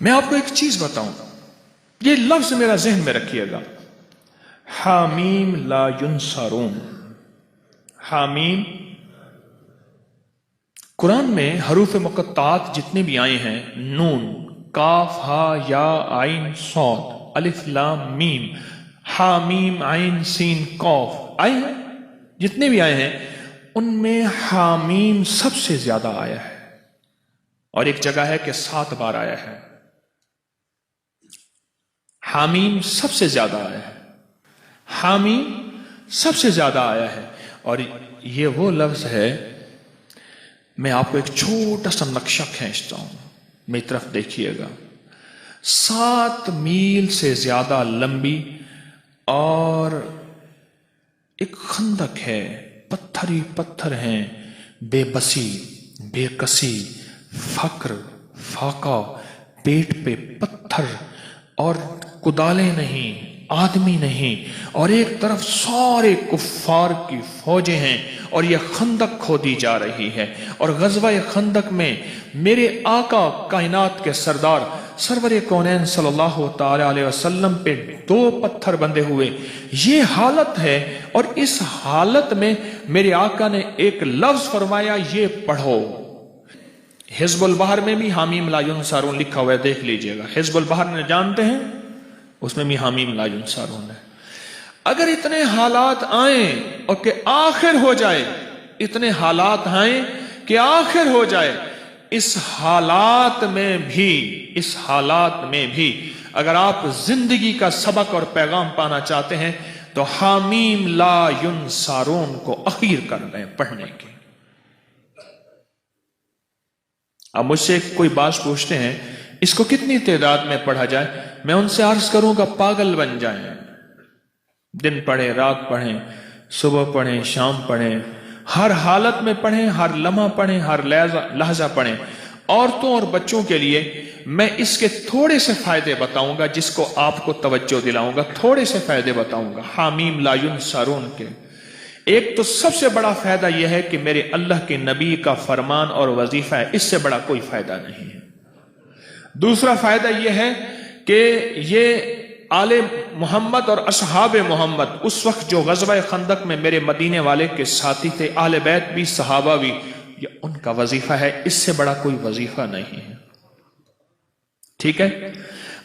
میں آپ کو ایک چیز بتاؤں، یہ لفظ میرا ذہن میں رکھیے گا، حامیم لا ینصرون۔ حامیم، قرآن میں حروف مقطعات جتنے بھی آئے ہیں، نون، کاف، ہا، یا، عین، صاد، الف، لام، میم، حامیم، عین، سین، قاف آئے ہیں، جتنے بھی آئے ہیں ان میں حامیم سب سے زیادہ آیا ہے، اور ایک جگہ ہے کہ 7 بار آیا ہے۔ حامیم سب سے زیادہ آیا ہے، حامیم سب سے زیادہ آیا ہے۔ اور یہ وہ لفظ ہے، میں آپ کو ایک چھوٹا سا نقشہ کھینچتا ہوں، میری طرف دیکھیے گا۔ 7 میل سے زیادہ لمبی اور ایک خندق ہے، پتھر ہی پتھر ہیں، بے بسی، بے کسی، فقر، فاقہ، پیٹ پہ پتھر، اور کدالیں نہیں، آدمی نہیں، اور ایک طرف سارے کفار کی فوجیں ہیں، اور یہ خندق کھودی جا رہی ہے۔ اور غزوہ خندق میں میرے آقا کائنات کے سردار سرور کونین صلی اللہ تعالی علیہ وسلم پہ 2 پتھر بندھے ہوئے، یہ حالت ہے۔ اور اس حالت میں میرے آقا نے ایک لفظ فرمایا، یہ پڑھو۔ حزب البحر میں بھی حامیم لا ینصرون لکھا ہوا ہے، دیکھ لیجئے گا۔ حزب البحر نے جانتے ہیں، اس میں بھی حامیم لا ینصرون ہے۔ اگر اتنے حالات آئیں اور کہ آخر ہو جائے، اتنے حالات آئیں کہ آخر ہو جائے، اس حالات میں بھی اگر آپ زندگی کا سبق اور پیغام پانا چاہتے ہیں تو حامیم لا ینصرون کو اخیر کر لیں پڑھنے کی۔ اب مجھ سے کوئی بات پوچھتے ہیں اس کو کتنی تعداد میں پڑھا جائے، میں ان سے عرض کروں گا پاگل بن جائیں، دن پڑھیں، رات پڑھیں، صبح پڑھیں، شام پڑھیں، ہر حالت میں پڑھیں، ہر لمحہ پڑھیں، ہر لحظہ پڑھیں۔ عورتوں اور بچوں کے لیے میں اس کے تھوڑے سے فائدے بتاؤں گا، جس کو آپ کو توجہ دلاؤں گا، تھوڑے سے فائدے بتاؤں گا حامیم لا ینصرون کے۔ ایک تو سب سے بڑا فائدہ یہ ہے کہ میرے اللہ کے نبی کا فرمان اور وظیفہ ہے، اس سے بڑا کوئی فائدہ نہیں ہے۔ دوسرا فائدہ یہ ہے کہ یہ آل محمد اور اصحاب محمد اس وقت جو غزوہ خندق میں میرے مدینے والے کے ساتھی تھے، اہل بیت بھی، صحابہ بھی، یہ ان کا وظیفہ ہے، اس سے بڑا کوئی وظیفہ نہیں ہے۔ ٹھیک ہے؟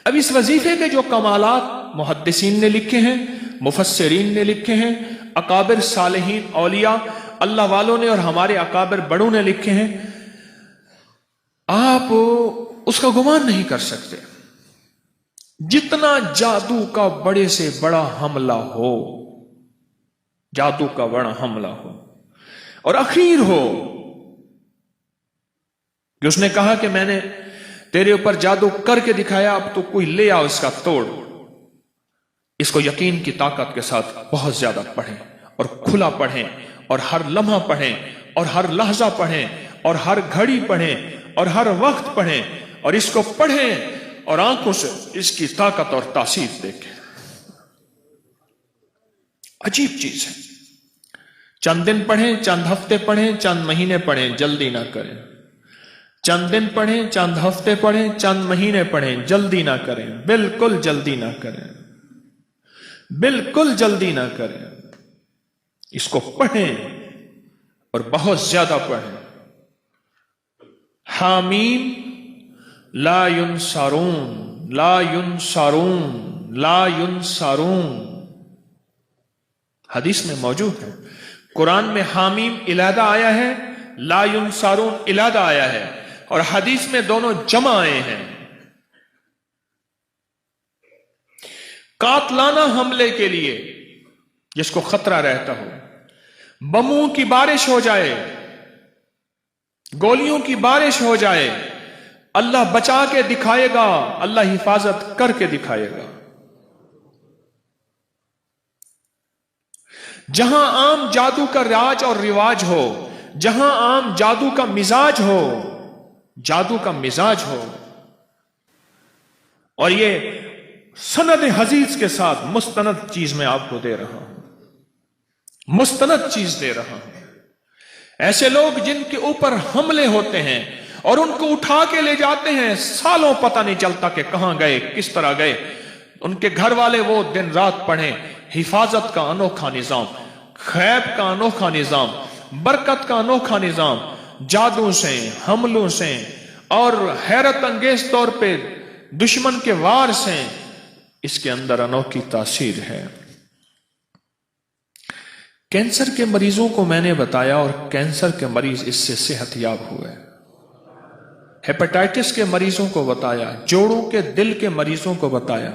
اب اس وظیفے کے جو کمالات محدثین نے لکھے ہیں، مفسرین نے لکھے ہیں، اکابر صالحین اولیاء اللہ والوں نے اور ہمارے اکابر بڑوں نے لکھے ہیں، آپ اس کا گمان نہیں کر سکتے۔ جتنا جادو کا بڑے سے بڑا حملہ ہو، جادو کا بڑا حملہ ہو اور اخیر ہو کہ اس نے کہا کہ میں نے تیرے اوپر جادو کر کے دکھایا، اب تو کوئی لے آؤ اس کا توڑ، اس کو یقین کی طاقت کے ساتھ بہت زیادہ پڑھیں اور کھلا پڑھیں اور ہر لمحہ پڑھیں اور ہر لحظہ پڑھیں اور ہر گھڑی پڑھیں اور ہر وقت پڑھیں، اور اس کو پڑھیں اور آنکھوں سے اس کی طاقت اور تاثیر دیکھیں۔ عجیب چیز ہے۔ چند دن پڑھیں، چند ہفتے پڑھیں، چند مہینے پڑھیں، جلدی نہ کریں۔ چند دن پڑھیں، چند ہفتے پڑھیں، چند مہینے پڑھیں، جلدی نہ کریں، بالکل جلدی نہ کریں، بالکل جلدی نہ کریں۔ اس کو پڑھیں اور بہت زیادہ پڑھیں۔ حامیم لا ینصرون، لا ینصرون، لا ینصرون، حدیث میں موجود ہے۔ قرآن میں حامیم علیحدہ آیا ہے، لا ینصرون علیحدہ آیا ہے، اور حدیث میں دونوں جمع آئے ہیں۔ قاتلانہ حملے کے لیے جس کو خطرہ رہتا ہو، بموں کی بارش ہو جائے، گولیوں کی بارش ہو جائے، اللہ بچا کے دکھائے گا، اللہ حفاظت کر کے دکھائے گا۔ جہاں عام جادو کا راج اور رواج ہو، جہاں عام جادو کا مزاج ہو، جادو کا مزاج ہو، اور یہ سند حدیث کے ساتھ مستند چیز میں آپ کو دے رہا ہوں، مستند چیز دے رہا ہوں۔ ایسے لوگ جن کے اوپر حملے ہوتے ہیں اور ان کو اٹھا کے لے جاتے ہیں، سالوں پتہ نہیں چلتا کہ کہاں گئے، کس طرح گئے۔ ان کے گھر والے وہ دن رات پڑھیں، حفاظت کا انوکھا نظام، غیب کا انوکھا نظام، برکت کا انوکھا نظام، جادو سے، حملوں سے اور حیرت انگیز طور پہ دشمن کے وار سے اس کے اندر انوکھی تاثیر ہے۔ کینسر کے مریضوں کو میں نے بتایا اور کینسر کے مریض اس سے صحت یاب ہوئے، ہیپاٹائٹس کے مریضوں کو بتایا، جوڑوں کے دل کے مریضوں کو بتایا۔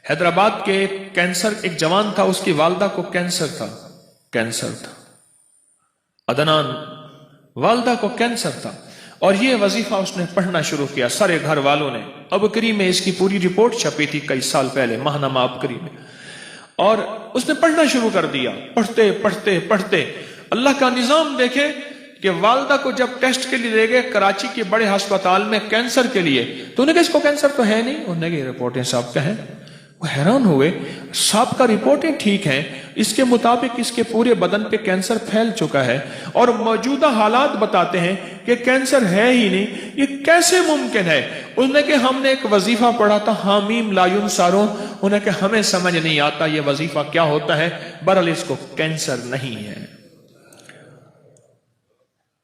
حیدرآباد کے ایک جوان تھا، اس کی والدہ کو کینسر تھا، عدنان، والدہ کو کینسر تھا، اور یہ وظیفہ اس نے پڑھنا شروع کیا سارے گھر والوں نے۔ ابکری میں اس کی پوری رپورٹ چھپی تھی کئی سال پہلے، ماہنامہ ابکری میں، اور اس نے پڑھنا شروع کر دیا۔ پڑھتے پڑھتے پڑھتے اللہ کا نظام دیکھے کہ والدہ کو جب ٹیسٹ کے لیے لے گئے کراچی کے بڑے ہسپتال میں کینسر کے لیے، تو انہوں نے کہا اس کو کینسر تو ہے نہیں، انہوں نے کہا یہ رپورٹیں صاحب کا ہیں۔ وہ حیران ہوئے، صاحب کا رپورٹیں ٹھیک ہیں، اس کے مطابق اس کے پورے بدن پہ کینسر پھیل چکا ہے، اور موجودہ حالات بتاتے ہیں کہ کینسر ہے ہی نہیں، یہ کیسے ممکن ہے؟ اس نے کہ ہم نے ایک وظیفہ پڑھا تھا، حامیم لا ینصرون، انہیں کہ ہمیں سمجھ نہیں آتا یہ وظیفہ کیا ہوتا ہے، برحال اس کو کینسر نہیں ہے۔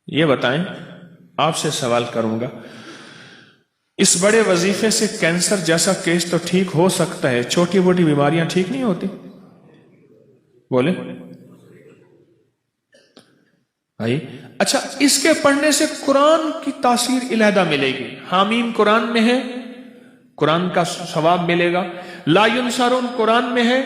یہ بتائیں، آپ سے سوال کروں گا، اس بڑے وظیفے سے کینسر جیسا کیس تو ٹھیک ہو سکتا ہے، چھوٹی موٹی بیماریاں ٹھیک نہیں ہوتی؟ بولے بھائی۔ اچھا، اس کے پڑھنے سے قرآن کی تاثیر علیحدہ ملے گی، حامیم قرآن میں ہے، قرآن کا ثواب ملے گا، لا ینصرون قرآن میں ہے،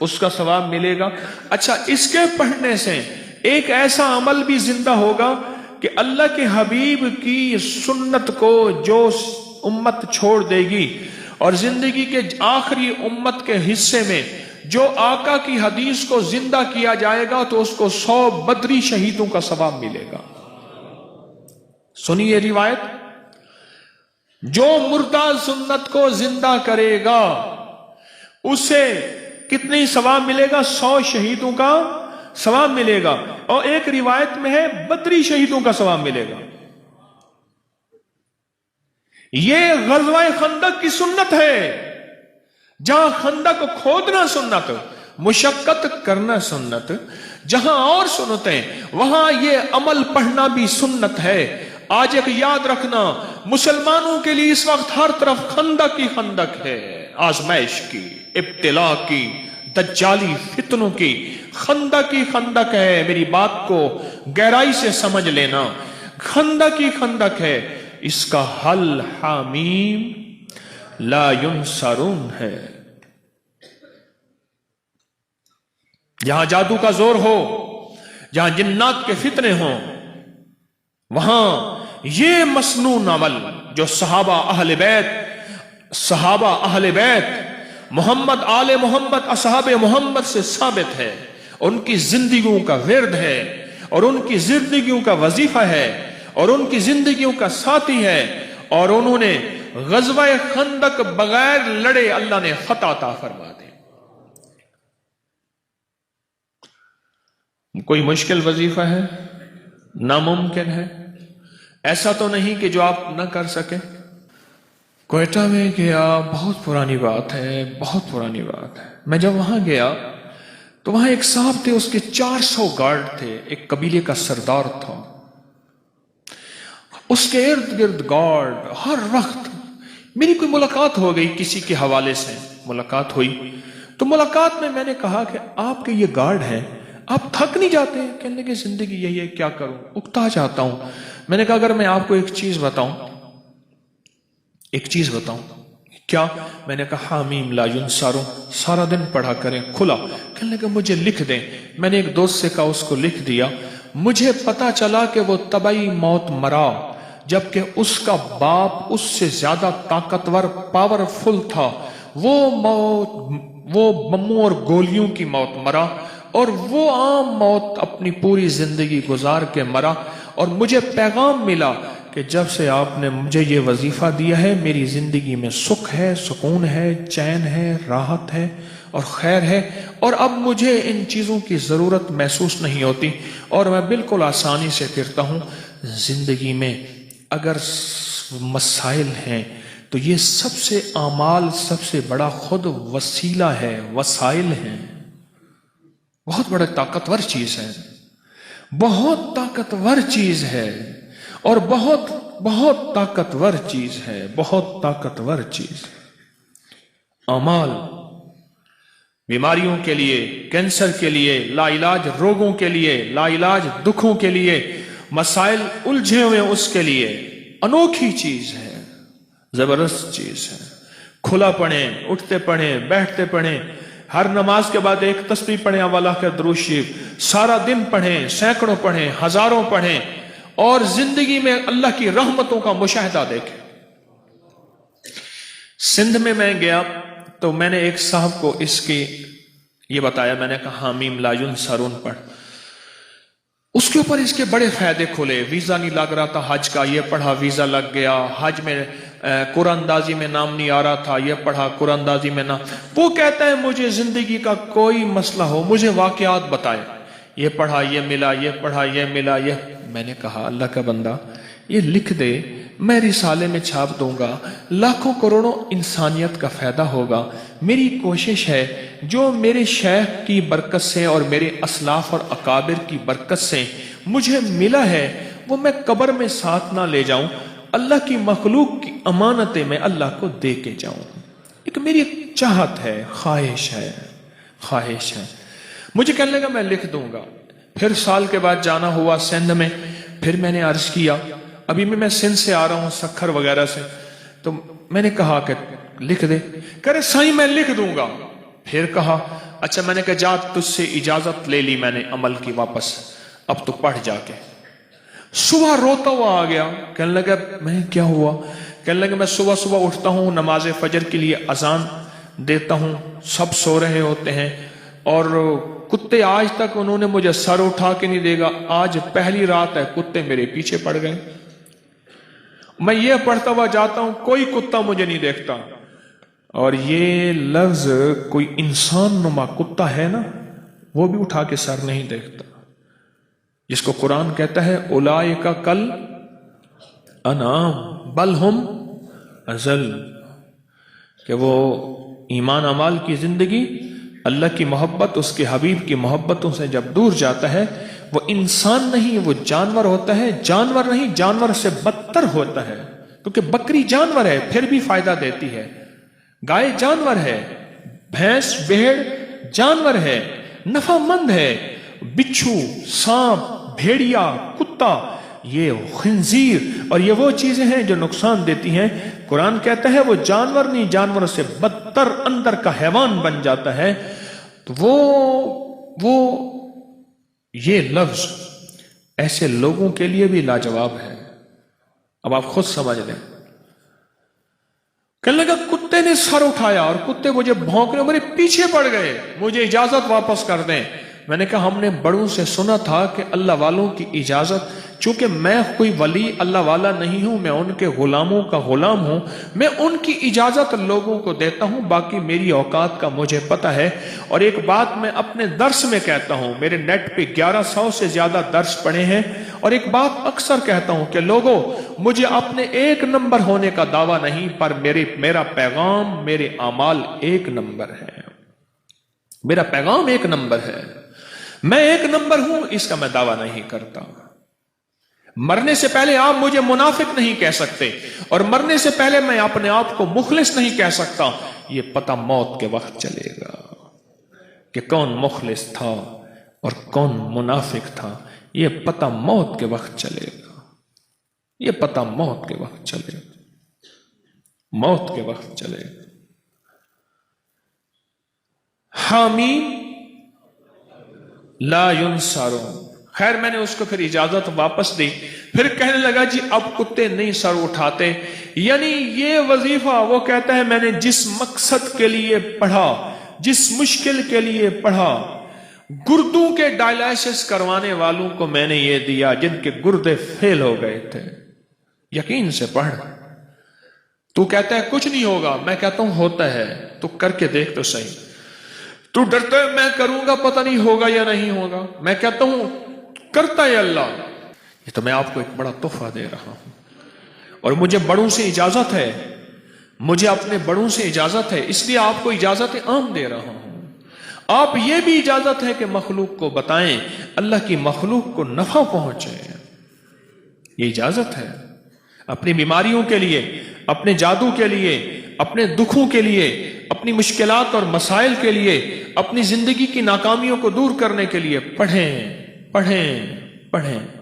اس کا ثواب ملے گا۔ اچھا، اس کے پڑھنے سے ایک ایسا عمل بھی زندہ ہوگا کہ اللہ کے حبیب کی سنت کو جو امت چھوڑ دے گی، اور زندگی کے آخری امت کے حصے میں جو آقا کی حدیث کو زندہ کیا جائے گا تو اس کو 100 بدری شہیدوں کا ثواب ملے گا۔ سنیے روایت، جو مردہ سنت کو زندہ کرے گا اسے کتنی ثواب ملے گا؟ 100 شہیدوں کا ثواب ملے گا، اور ایک روایت میں ہے بدری شہیدوں کا ثواب ملے گا۔ یہ غزوہ خندق کی سنت ہے، جہاں خندق کھودنا سنت، مشقت کرنا سنت، جہاں اور سنتیں وہاں یہ عمل پڑھنا بھی سنت ہے۔ آج ایک یاد رکھنا، مسلمانوں کے لیے اس وقت ہر طرف خندق ہی خندق ہے، آزمائش کی، ابتلا کی، دجالی فتنوں کی، خندق ہی خندق ہے۔ میری بات کو گہرائی سے سمجھ لینا، خندق ہی خندق ہے، اس کا حل حامیم لا ینصرون ہے۔ جہاں جادو کا زور ہو، جہاں جنات کے فتنے ہوں، وہاں یہ مسنون عمل جو صحابہ اہل بیت محمد آل محمد اصحاب محمد سے ثابت ہے، ان کی زندگیوں کا ورد ہے، اور ان کی زندگیوں کا وظیفہ ہے، اور ان کی زندگیوں کا ساتھی ہے، اور انہوں نے غزوہ خندق بغیر لڑے اللہ نے فتح عطا فرما دی۔ کوئی مشکل وظیفہ ہے؟ ناممکن ہے؟ ایسا تو نہیں کہ جو آپ نہ کر سکیں۔ کوئٹہ میں گیا، بہت پرانی بات ہے، بہت پرانی بات ہے۔ میں جب وہاں گیا تو وہاں ایک صاحب تھے، اس کے 400 گارڈ تھے، ایک قبیلے کا سردار تھا، اس کے ارد گرد گارڈ۔ ہر وقت میری کوئی ملاقات ہو گئی، کسی کے حوالے سے ملاقات ہوئی، تو ملاقات میں نے کہا کہ آپ کے یہ گارڈ ہیں، آپ تھک نہیں جاتے؟ کہنے لگے زندگی یہی ہے، کیا کروں، اکتا جاتا ہوں۔ میں نے کہا اگر میں آپ کو ایک چیز بتاؤں، کیا؟ میں نے کہا حامیم لا ینصرون سارا دن پڑھا کریں، کھلا۔ کہنے لگے مجھے لکھ دیں۔ میں نے ایک دوست سے کہا، اس کو لکھ دیا۔ مجھے پتا چلا کہ وہ طبعی موت مرا، جبکہ اس کا باپ اس سے زیادہ طاقتور، پاورفل تھا، وہ بموں اور گولیوں کی موت مرا، اور وہ عام موت اپنی پوری زندگی گزار کے مرا۔ اور مجھے پیغام ملا کہ جب سے آپ نے مجھے یہ وظیفہ دیا ہے، میری زندگی میں سکھ ہے، سکون ہے، چین ہے، راحت ہے اور خیر ہے، اور اب مجھے ان چیزوں کی ضرورت محسوس نہیں ہوتی، اور میں بالکل آسانی سے پھرتا ہوں۔ زندگی میں اگر مسائل ہیں تو یہ سب سے اعمال سب سے بڑا خود وسیلہ ہے، وسائل ہیں، بہت بڑا طاقتور چیز ہے، بہت طاقتور چیز ہے، اور بہت بہت طاقتور چیز ہے، بہت طاقتور چیز۔ اعمال بیماریوں کے لیے، کینسر کے لیے، لا علاج روگوں کے لیے، لا علاج دکھوں کے لیے، مسائل الجھے ہوئے اس کے لیے انوکھی چیز ہے، زبردست چیز ہے۔ کھلا پڑھیں، اٹھتے پڑھیں، بیٹھتے پڑھیں، ہر نماز کے بعد ایک تسبیح پڑھیں، اولا کے درود شریف، سارا دن پڑھیں، سینکڑوں پڑھیں، ہزاروں پڑھیں، اور زندگی میں اللہ کی رحمتوں کا مشاہدہ دیکھیں۔ سندھ میں گیا تو میں نے ایک صاحب کو اس کی یہ بتایا، میں نے کہا حامیم لا ینصرون پڑھ، اس کے اوپر اس کے بڑے فائدے کھلے۔ ویزا نہیں لگ رہا تھا حج کا، یہ پڑھا ویزا لگ گیا۔ حج میں قرآن اندازی میں نام نہیں آ رہا تھا، یہ پڑھا قرآن اندازی میں نام۔ وہ کہتا ہے مجھے زندگی کا کوئی مسئلہ ہو مجھے واقعات بتائے، یہ پڑھا یہ ملا، یہ پڑھا یہ ملا، یہ۔ میں نے کہا اللہ کا بندہ یہ لکھ دے، میں رسالے میں چھاپ دوں گا، لاکھوں کروڑوں انسانیت کا فائدہ ہوگا۔ میری کوشش ہے جو میرے شیخ کی برکت سے اور میرے اسلاف اور اکابر کی برکت سے مجھے ملا ہے وہ میں قبر میں ساتھ نہ لے جاؤں، اللہ کی مخلوق کی امانتیں میں اللہ کو دے کے جاؤں۔ ایک میری چاہت ہے، خواہش ہے۔ مجھے کہنے لگا میں لکھ دوں گا۔ پھر سال کے بعد جانا ہوا سندھ میں، پھر میں نے عرض کیا، ابھی میں سندھ سے آ رہا ہوں سکھر وغیرہ سے، تو میں نے کہا کہ لکھ دے، کہہ رہے سائیں میں لکھ دوں گا۔ پھر کہا اچھا، میں نے کہا جا تجھ سے اجازت لے لی میں نے عمل کی واپس، اب تو پڑھ جا کے۔ صبح روتا ہوا آ گیا، کہنے لگا میں کیا ہوا؟ کہنے لگا میں صبح اٹھتا ہوں، نماز فجر کے لیے اذان دیتا ہوں، سب سو رہے ہوتے ہیں، اور کتے آج تک انہوں نے مجھے سر اٹھا کے نہیں دے گا، آج پہلی رات ہے کتے میرے پیچھے پڑ گئے۔ میں یہ پڑھتا ہوا جاتا ہوں، کوئی کتا مجھے نہیں دیکھتا، اور یہ لفظ کوئی انسان نما کتا ہے نا وہ بھی اٹھا کے سر نہیں دیکھتا، جس کو قرآن کہتا ہے اولئک کل انعام بل ہم اضل، کہ وہ ایمان اعمال کی زندگی، اللہ کی محبت، اس کے حبیب کی محبتوں سے جب دور جاتا ہے وہ انسان نہیں، وہ جانور ہوتا ہے، جانور نہیں جانور سے بدتر ہوتا ہے، کیونکہ بکری جانور ہے پھر بھی فائدہ دیتی ہے، گائے جانور ہے، بھینس بھیڑ جانور ہے، نفع مند ہے، بچھو سانپ بھیڑیا کتا یہ خنزیر اور یہ وہ چیزیں ہیں جو نقصان دیتی ہیں۔ قرآن کہتا ہے وہ جانور نہیں جانور سے بدتر اندر کا حیوان بن جاتا ہے۔ تو وہ یہ لفظ ایسے لوگوں کے لیے بھی لاجواب ہے۔ اب آپ خود سمجھ لیں، کہنے لگا کتے نے سر اٹھایا اور کتے مجھے بھونکنے میرے پیچھے پڑ گئے، مجھے اجازت واپس کر دیں۔ میں نے کہا ہم نے بڑوں سے سنا تھا کہ اللہ والوں کی اجازت، چونکہ میں کوئی ولی اللہ والا نہیں ہوں، میں ان کے غلاموں کا غلام ہوں، میں ان کی اجازت لوگوں کو دیتا ہوں، باقی میری اوقات کا مجھے پتہ ہے۔ اور ایک بات میں اپنے درس میں کہتا ہوں، میرے نیٹ پہ 1100 سے زیادہ درس پڑھے ہیں، اور ایک بات اکثر کہتا ہوں کہ لوگوں مجھے اپنے ایک نمبر ہونے کا دعویٰ نہیں، پر میرا پیغام میرے اعمال ایک نمبر ہے، میرا پیغام ایک نمبر ہے، میں ایک نمبر ہوں، اس کا میں دعویٰ نہیں کرتا۔ مرنے سے پہلے آپ مجھے منافق نہیں کہہ سکتے، اور مرنے سے پہلے میں اپنے آپ کو مخلص نہیں کہہ سکتا۔ یہ پتہ موت کے وقت چلے گا کہ کون مخلص تھا اور کون منافق تھا، یہ پتہ موت کے وقت چلے گا، یہ پتہ موت کے وقت چلے گا، موت کے وقت چلے گا۔ حامیم لا ینصرون۔ خیر میں نے اس کو پھر اجازت واپس دی، پھر کہنے لگا جی اب کتے نہیں سر اٹھاتے، یعنی یہ وظیفہ وہ کہتا ہے میں نے جس مقصد کے لیے پڑھا، جس مشکل کے لیے پڑھا، گردوں کے ڈائلائسس کروانے والوں کو میں نے یہ دیا جن کے گردے فیل ہو گئے تھے، یقین سے پڑھ۔ تو کہتا ہے کچھ نہیں ہوگا، میں کہتا ہوں ہوتا ہے، تو کر کے دیکھ تو صحیح۔ تو ڈرتا ہے میں کروں گا پتہ نہیں ہوگا یا نہیں ہوگا، میں کہتا ہوں کرتا ہے اللہ۔ یہ تو میں آپ کو ایک بڑا تحفہ دے رہا ہوں، اور مجھے بڑوں سے اجازت ہے، مجھے اپنے بڑوں سے اجازت ہے، اس لیے آپ کو اجازت عام دے رہا ہوں۔ آپ یہ بھی اجازت ہے کہ مخلوق کو بتائیں، اللہ کی مخلوق کو نفع پہنچے، یہ اجازت ہے۔ اپنی بیماریوں کے لیے، اپنے جادو کے لیے، اپنے دکھوں کے لیے، اپنی مشکلات اور مسائل کے لیے، اپنی زندگی کی ناکامیوں کو دور کرنے کے لیے پڑھیں پڑھیں پڑھیں۔